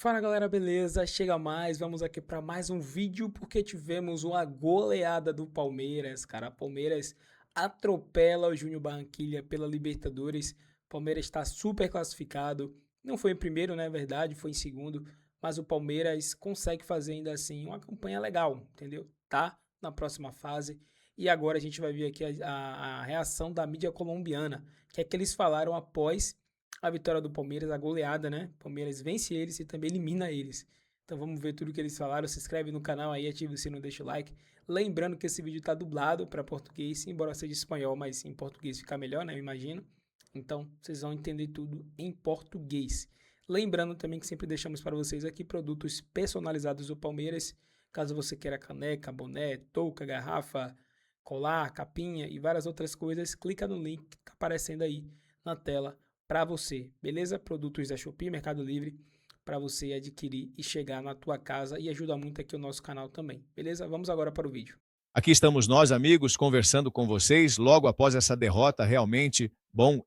Fala galera, beleza? Chega mais, vamos aqui para mais um vídeo porque tivemos uma goleada do Palmeiras, cara. Palmeiras atropela o Júnior Barranquilla pela Libertadores. Palmeiras está super classificado. Não foi em primeiro, né? Verdade, foi em segundo, mas o Palmeiras consegue fazer ainda assim uma campanha legal, entendeu? Tá na próxima fase. E agora a gente vai ver aqui a reação da mídia colombiana, que é que eles falaram após a vitória do Palmeiras, a goleada, né? Palmeiras vence eles e também elimina eles. Então vamos ver tudo que eles falaram. Se inscreve no canal aí, ativa o sininho, deixa o like. Lembrando que esse vídeo tá dublado para português, embora seja espanhol, mas em português fica melhor, né? Eu imagino. Então vocês vão entender tudo em português. Lembrando também que sempre deixamos para vocês aqui produtos personalizados do Palmeiras. Caso você queira caneca, boné, touca, garrafa, colar, capinha e várias outras coisas, clica no link que tá aparecendo aí na tela para você, beleza? Produtos da Shopee, Mercado Livre, para você adquirir e chegar na tua casa e ajuda muito aqui o nosso canal também, beleza? Vamos agora para o vídeo. Aqui estamos nós, amigos, conversando com vocês logo após essa derrota realmente,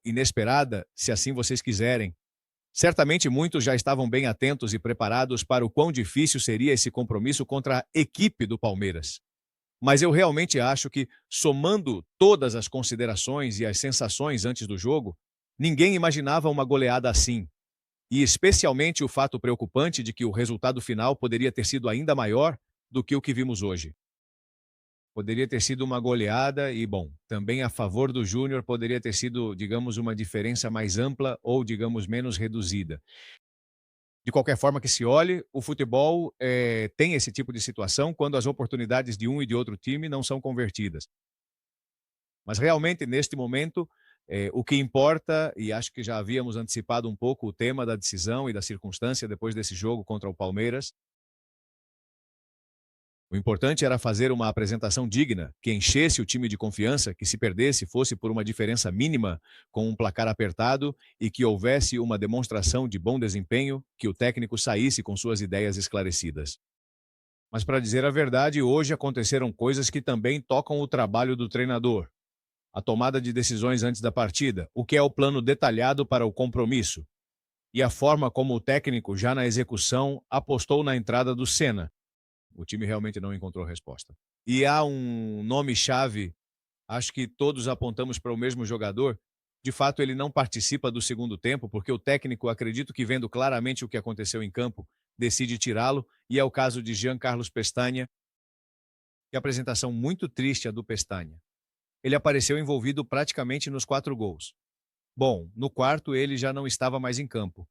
inesperada, se assim vocês quiserem. Certamente muitos já estavam bem atentos e preparados para o quão difícil seria esse compromisso contra a equipe do Palmeiras. Mas eu realmente acho que, somando todas as considerações e as sensações antes do jogo, ninguém imaginava uma goleada assim. E especialmente o fato preocupante de que o resultado final poderia ter sido ainda maior do que o que vimos hoje. Poderia ter sido uma goleada e, também a favor do Júnior poderia ter sido, digamos, uma diferença mais ampla ou, digamos, menos reduzida. De qualquer forma que se olhe, o futebol tem esse tipo de situação quando as oportunidades de um e de outro time não são convertidas. Mas realmente, neste momento, o que importa, e acho que já havíamos antecipado um pouco o tema da decisão e da circunstância depois desse jogo contra o Palmeiras, o importante era fazer uma apresentação digna, que enchesse o time de confiança, que se perdesse fosse por uma diferença mínima, com um placar apertado e que houvesse uma demonstração de bom desempenho, que o técnico saísse com suas ideias esclarecidas. Mas para dizer a verdade, hoje aconteceram coisas que também tocam o trabalho do treinador. A tomada de decisões antes da partida, o que é o plano detalhado para o compromisso, e a forma como o técnico, já na execução, apostou na entrada do Senna. O time realmente não encontrou resposta. E há um nome-chave, acho que todos apontamos para o mesmo jogador. De fato, ele não participa do segundo tempo, porque o técnico, acredito que vendo claramente o que aconteceu em campo, decide tirá-lo, e é o caso de Jean Carlos Pestanha. Que apresentação muito triste a do Pestanha. Ele apareceu envolvido praticamente nos 4 gols. No quarto ele já não estava mais em campo,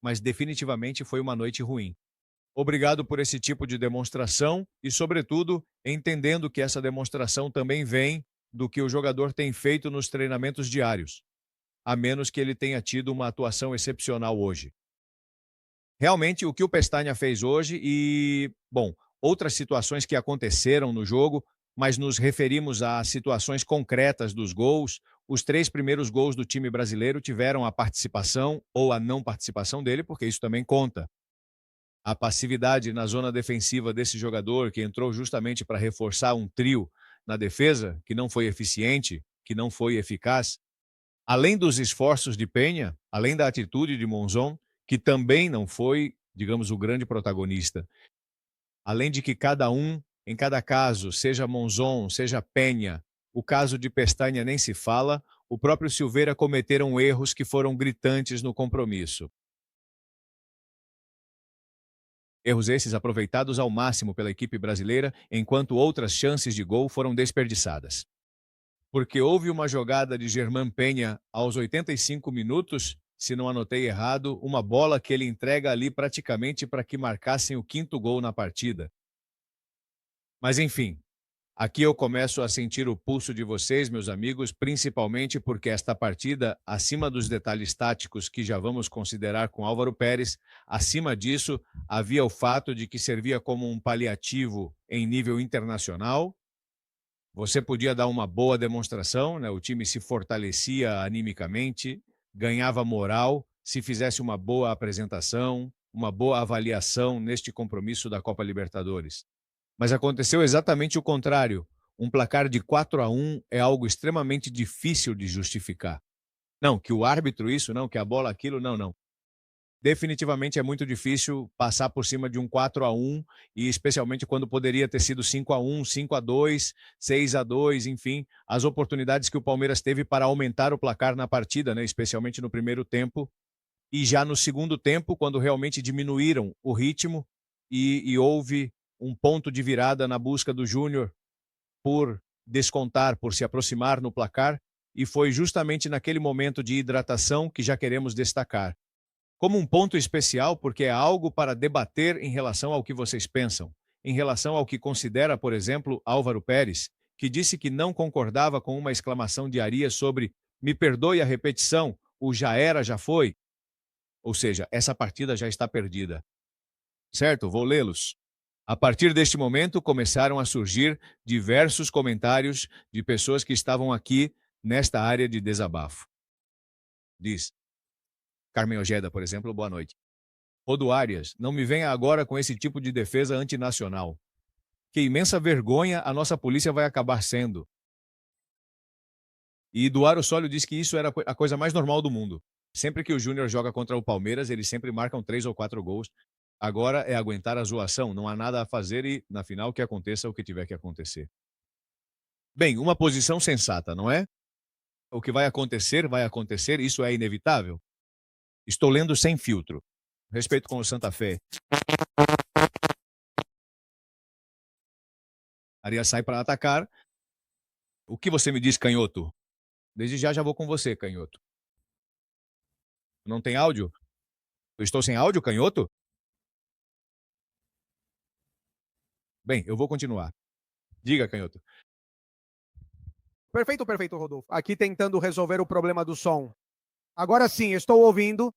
mas definitivamente foi uma noite ruim. Obrigado por esse tipo de demonstração e, sobretudo, entendendo que essa demonstração também vem do que o jogador tem feito nos treinamentos diários, a menos que ele tenha tido uma atuação excepcional hoje. Realmente, o que o Pestanha fez hoje e, outras situações que aconteceram no jogo, mas nos referimos a situações concretas dos gols. Os 3 primeiros gols do time brasileiro tiveram a participação ou a não participação dele, porque isso também conta. A passividade na zona defensiva desse jogador, que entrou justamente para reforçar um trio na defesa, que não foi eficiente, que não foi eficaz. Além dos esforços de Penha, além da atitude de Monzon, que também não foi, digamos, o grande protagonista. Além de que cada um, em cada caso, seja Monzon, seja Penha, o caso de Pestanha nem se fala, o próprio Silveira cometeram erros que foram gritantes no compromisso. Erros esses aproveitados ao máximo pela equipe brasileira, enquanto outras chances de gol foram desperdiçadas. Porque houve uma jogada de Germán Penha aos 85 minutos, se não anotei errado, uma bola que ele entrega ali praticamente para que marcassem o 5º gol na partida. Mas enfim, aqui eu começo a sentir o pulso de vocês, meus amigos, principalmente porque esta partida, acima dos detalhes táticos que já vamos considerar com Álvaro Pérez, acima disso, havia o fato de que servia como um paliativo em nível internacional. Você podia dar uma boa demonstração, né? O time se fortalecia animicamente, ganhava moral, se fizesse uma boa apresentação, uma boa avaliação neste compromisso da Copa Libertadores. Mas aconteceu exatamente o contrário. Um placar de 4-1 é algo extremamente difícil de justificar. Não, que o árbitro isso, não, que a bola aquilo, não. definitivamente é muito difícil passar por cima de um 4-1, e especialmente quando poderia ter sido 5-1, 5-2, 6-2, enfim, as oportunidades que o Palmeiras teve para aumentar o placar na partida, né, especialmente no primeiro tempo, e já no segundo tempo, quando realmente diminuíram o ritmo e houve um ponto de virada na busca do Júnior por descontar, por se aproximar no placar, e foi justamente naquele momento de hidratação que já queremos destacar como um ponto especial, porque é algo para debater em relação ao que vocês pensam, em relação ao que considera, por exemplo, Álvaro Pérez, que disse que não concordava com uma exclamação de Arias sobre "me perdoe a repetição, o já era, já foi", ou seja, essa partida já está perdida. Certo? Vou lê-los. A partir deste momento, começaram a surgir diversos comentários de pessoas que estavam aqui nesta área de desabafo. Diz Carmen Ojeda, por exemplo, boa noite. Rodo Arias, não me venha agora com esse tipo de defesa antinacional. Que imensa vergonha a nossa polícia vai acabar sendo. E Eduardo Solio disse que isso era a coisa mais normal do mundo. Sempre que o Júnior joga contra o Palmeiras, eles sempre marcam 3 ou 4 gols. Agora é aguentar a zoação, não há nada a fazer e, na final, que aconteça o que tiver que acontecer. Bem, uma posição sensata, não é? O que vai acontecer, isso é inevitável. Estou lendo sem filtro. Respeito com o Santa Fé. Arias sai para atacar. O que você me diz, canhoto? Desde já vou com você, canhoto. Não tem áudio? Eu estou sem áudio, canhoto? Bem, eu vou continuar. Diga, canhoto. Perfeito, perfeito, Rodolfo. Aqui tentando resolver o problema do som. Agora sim, estou ouvindo.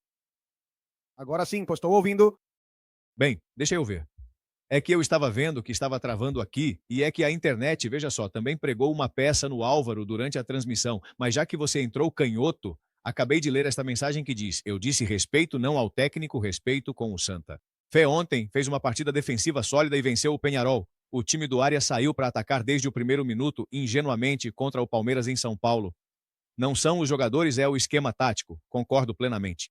Agora sim, estou ouvindo. Bem, deixa eu ver. É que eu estava vendo que estava travando aqui, e é que a internet, veja só, também pregou uma peça no Álvaro durante a transmissão, mas já que você entrou canhoto, acabei de ler esta mensagem que diz: eu disse respeito não ao técnico, respeito com o Santa. Fé ontem fez uma partida defensiva sólida e venceu o Peñarol. O time do Arias saiu para atacar desde o primeiro minuto, ingenuamente, contra o Palmeiras em São Paulo. Não são os jogadores, é o esquema tático. Concordo plenamente.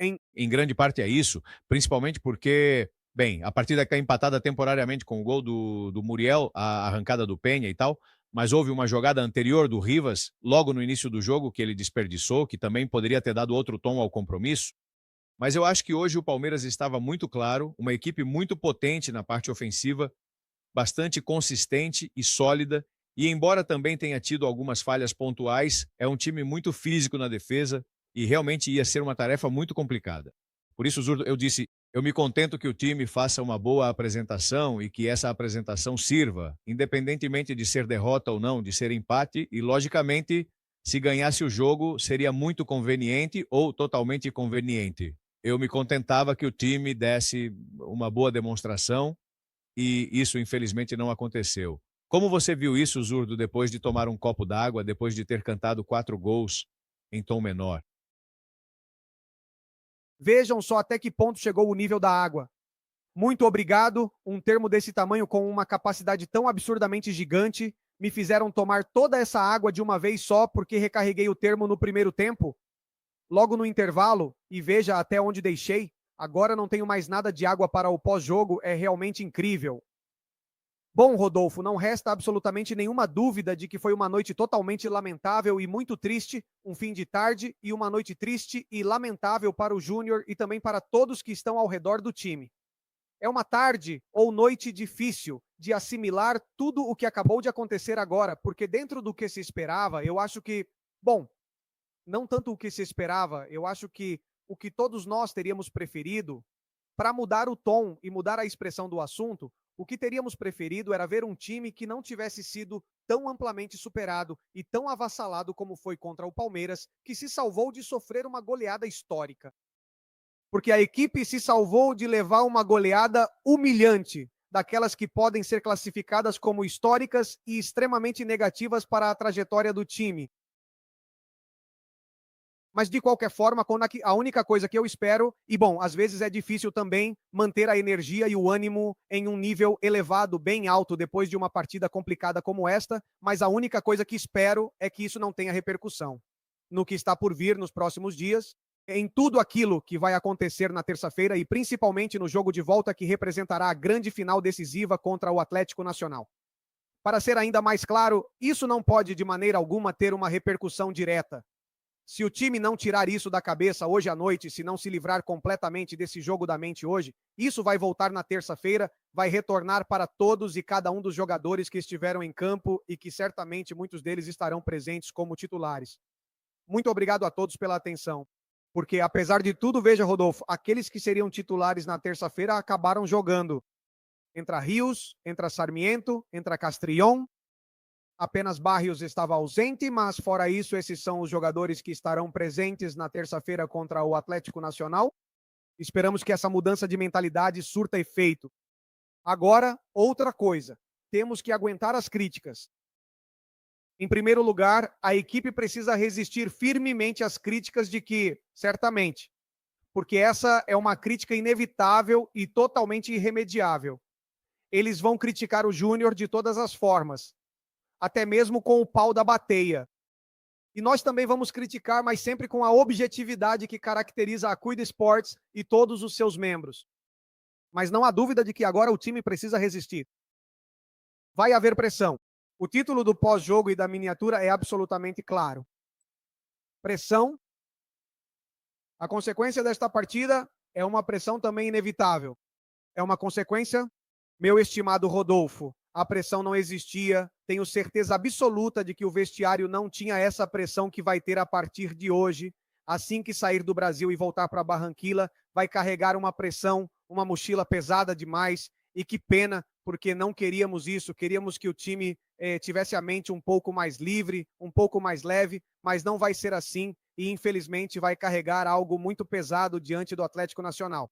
Em grande parte é isso, principalmente porque, bem, a partida está empatada temporariamente com o gol do Muriel, a arrancada do Penha e tal, mas houve uma jogada anterior do Rivas, logo no início do jogo, que ele desperdiçou, que também poderia ter dado outro tom ao compromisso. Mas eu acho que hoje o Palmeiras estava muito claro, uma equipe muito potente na parte ofensiva, bastante consistente e sólida, e embora também tenha tido algumas falhas pontuais, é um time muito físico na defesa e realmente ia ser uma tarefa muito complicada. Por isso, Zurdo, eu disse, eu me contento que o time faça uma boa apresentação e que essa apresentação sirva, independentemente de ser derrota ou não, de ser empate, e logicamente, se ganhasse o jogo, seria muito conveniente ou totalmente conveniente. Eu me contentava que o time desse uma boa demonstração e isso, infelizmente, não aconteceu. Como você viu isso, Zurdo, depois de tomar um copo d'água, depois de ter cantado 4 gols em tom menor? Vejam só até que ponto chegou o nível da água. Muito obrigado. Um termo desse tamanho com uma capacidade tão absurdamente gigante me fizeram tomar toda essa água de uma vez só porque recarreguei o termo no primeiro tempo, logo no intervalo, e veja até onde deixei. Agora não tenho mais nada de água para o pós-jogo, é realmente incrível. Bom, Rodolfo, não resta absolutamente nenhuma dúvida de que foi uma noite totalmente lamentável e muito triste, um fim de tarde e uma noite triste e lamentável para o Júnior e também para todos que estão ao redor do time. É uma tarde ou noite difícil de assimilar tudo o que acabou de acontecer agora, porque dentro do que se esperava, eu acho que, bom, não tanto o que se esperava, eu acho que o que todos nós teríamos preferido, para mudar o tom e mudar a expressão do assunto, o que teríamos preferido era ver um time que não tivesse sido tão amplamente superado e tão avassalado como foi contra o Palmeiras, que se salvou de sofrer uma goleada histórica. Porque a equipe se salvou de levar uma goleada humilhante, daquelas que podem ser classificadas como históricas e extremamente negativas para a trajetória do time. Mas, de qualquer forma, a única coisa que eu espero, e bom, às vezes é difícil também manter a energia e o ânimo em um nível elevado, bem alto, depois de uma partida complicada como esta, mas a única coisa que espero é que isso não tenha repercussão no que está por vir nos próximos dias, em tudo aquilo que vai acontecer na terça-feira e principalmente no jogo de volta que representará a grande final decisiva contra o Atlético Nacional. Para ser ainda mais claro, isso não pode de maneira alguma ter uma repercussão direta. Se o time não tirar isso da cabeça hoje à noite, se não se livrar completamente desse jogo da mente hoje, isso vai voltar na terça-feira, vai retornar para todos e cada um dos jogadores que estiveram em campo e que certamente muitos deles estarão presentes como titulares. Muito obrigado a todos pela atenção. Porque, apesar de tudo, veja, Rodolfo, aqueles que seriam titulares na terça-feira acabaram jogando. Entra Rios, entra Sarmiento, entra Castrillón. Apenas Barrios estava ausente, mas fora isso, esses são os jogadores que estarão presentes na terça-feira contra o Atlético Nacional. Esperamos que essa mudança de mentalidade surta efeito. Agora, outra coisa. Temos que aguentar as críticas. Em primeiro lugar, a equipe precisa resistir firmemente às críticas de que, certamente, porque essa é uma crítica inevitável e totalmente irremediável. Eles vão criticar o Júnior de todas as formas, até mesmo com o pau da bateia. E nós também vamos criticar, mas sempre com a objetividade que caracteriza a Cuida Sports e todos os seus membros. Mas não há dúvida de que agora o time precisa resistir. Vai haver pressão. O título do pós-jogo e da miniatura é absolutamente claro. Pressão. A consequência desta partida é uma pressão também inevitável. É uma consequência, meu estimado Rodolfo. A pressão não existia. Tenho certeza absoluta de que o vestiário não tinha essa pressão que vai ter a partir de hoje. Assim que sair do Brasil e voltar para Barranquilla, vai carregar uma pressão, uma mochila pesada demais. E que pena, porque não queríamos isso. Queríamos que o time tivesse a mente um pouco mais livre, um pouco mais leve, mas não vai ser assim e infelizmente vai carregar algo muito pesado diante do Atlético Nacional.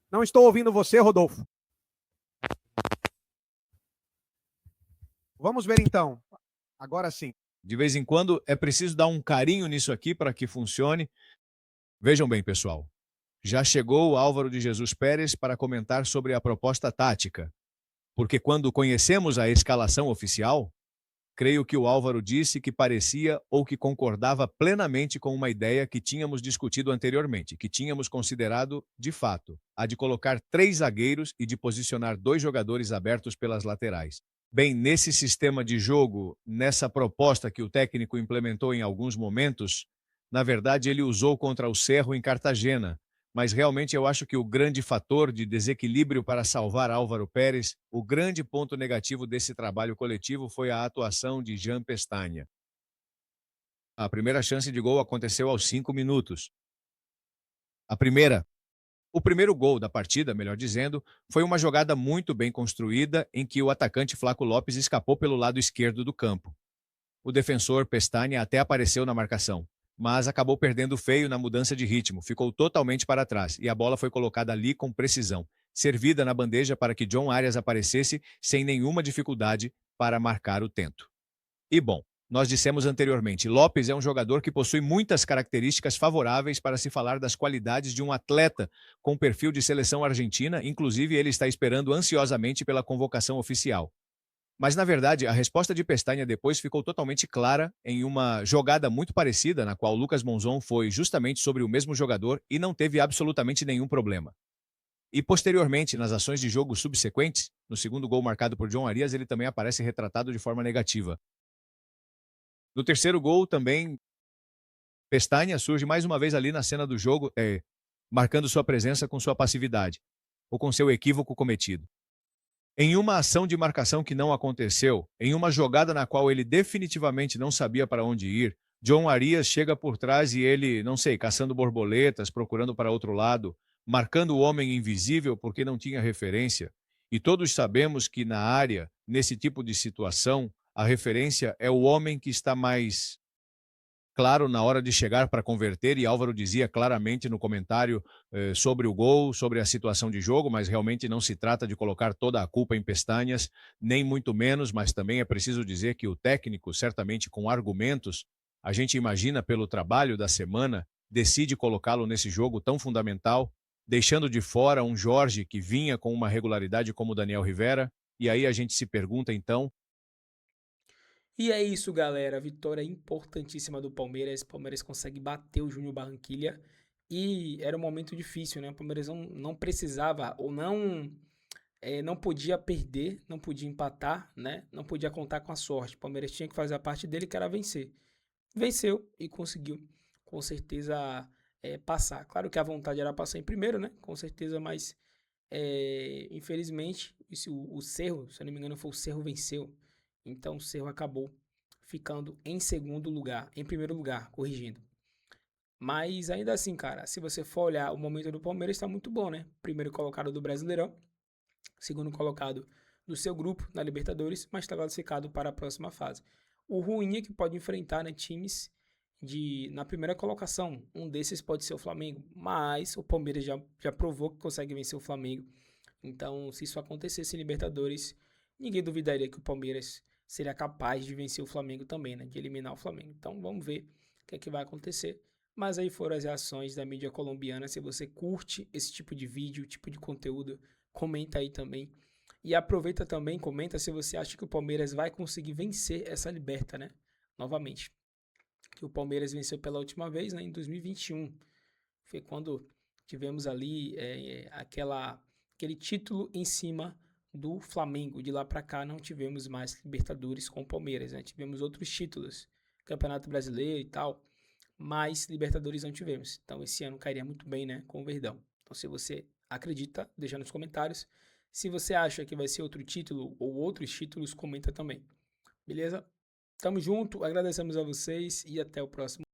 Não estou ouvindo você, Rodolfo. Vamos ver então. Agora sim. De vez em quando é preciso dar um carinho nisso aqui para que funcione. Vejam bem, pessoal. Já chegou o Álvaro de Jesus Pérez para comentar sobre a proposta tática. Porque quando conhecemos a escalação oficial, creio que o Álvaro disse que parecia ou que concordava plenamente com uma ideia que tínhamos discutido anteriormente, que tínhamos considerado, de fato, a de colocar 3 zagueiros e de posicionar 2 jogadores abertos pelas laterais. Bem, nesse sistema de jogo, nessa proposta que o técnico implementou em alguns momentos, na verdade ele usou contra o Cerro em Cartagena, mas realmente eu acho que o grande fator de desequilíbrio para salvar Álvaro Pérez, o grande ponto negativo desse trabalho coletivo foi a atuação de Jean Pestagna. A primeira chance de gol aconteceu aos 5 minutos. O primeiro gol da partida, melhor dizendo, foi uma jogada muito bem construída em que o atacante Flaco Lopes escapou pelo lado esquerdo do campo. O defensor Pestagna até apareceu na marcação, mas acabou perdendo feio na mudança de ritmo, ficou totalmente para trás e a bola foi colocada ali com precisão, servida na bandeja para que John Arias aparecesse sem nenhuma dificuldade para marcar o tento. E bom, nós dissemos anteriormente, Lopes é um jogador que possui muitas características favoráveis para se falar das qualidades de um atleta com perfil de seleção argentina, inclusive ele está esperando ansiosamente pela convocação oficial. Mas, na verdade, a resposta de Pestagna depois ficou totalmente clara em uma jogada muito parecida, na qual Lucas Monzon foi justamente sobre o mesmo jogador e não teve absolutamente nenhum problema. E, posteriormente, nas ações de jogo subsequentes, no segundo gol marcado por John Arias, ele também aparece retratado de forma negativa. No terceiro gol, também, Pestagna surge mais uma vez ali na cena do jogo, marcando sua presença com sua passividade, ou com seu equívoco cometido. Em uma ação de marcação que não aconteceu, em uma jogada na qual ele definitivamente não sabia para onde ir, John Arias chega por trás e ele, não sei, caçando borboletas, procurando para outro lado, marcando o homem invisível porque não tinha referência. E todos sabemos que na área, nesse tipo de situação, a referência é o homem que está mais claro na hora de chegar para converter, e Álvaro dizia claramente no comentário sobre o gol, sobre a situação de jogo, mas realmente não se trata de colocar toda a culpa em Pestagnas, nem muito menos, mas também é preciso dizer que o técnico, certamente com argumentos, a gente imagina pelo trabalho da semana, decide colocá-lo nesse jogo tão fundamental, deixando de fora um Jorge que vinha com uma regularidade como o Daniel Rivera, e aí a gente se pergunta então, E é isso, galera. Vitória importantíssima do Palmeiras. O Palmeiras consegue bater o Júnior Barranquilla. E era um momento difícil, né? O Palmeiras não precisava ou não podia perder, não podia empatar, né? Não podia contar com a sorte. O Palmeiras tinha que fazer a parte dele, que era vencer. Venceu e conseguiu, com certeza, passar. Claro que a vontade era passar em primeiro, né? Com certeza, mas infelizmente, o Cerro, se eu não me engano, foi o Cerro venceu. Então o Cerro acabou ficando em segundo lugar, em primeiro lugar, corrigindo. Mas ainda assim, cara, se você for olhar, o momento do Palmeiras está muito bom, né? Primeiro colocado do Brasileirão, segundo colocado do seu grupo na Libertadores, mas está classificado para a próxima fase. O ruim é que pode enfrentar, né, times na primeira colocação. Um desses pode ser o Flamengo, mas o Palmeiras já provou que consegue vencer o Flamengo. Então, se isso acontecesse em Libertadores, ninguém duvidaria que o Palmeiras seria capaz de vencer o Flamengo também, né? De eliminar o Flamengo. Então, vamos ver o que é que vai acontecer. Mas aí foram as reações da mídia colombiana. Se você curte esse tipo de vídeo, tipo de conteúdo, comenta aí também. E aproveita também, comenta se você acha que o Palmeiras vai conseguir vencer essa Liberta, né? Novamente. Que o Palmeiras venceu pela última vez, né? Em 2021. Foi quando tivemos ali aquele título em cima do Flamengo. De lá para cá não tivemos mais Libertadores com o Palmeiras, né? Tivemos outros títulos, Campeonato Brasileiro e tal, mas Libertadores não tivemos. Então esse ano cairia muito bem, né, com o Verdão. Então se você acredita, deixa nos comentários. Se você acha que vai ser outro título ou outros títulos, comenta também. Beleza? Tamo junto, agradecemos a vocês e até o próximo.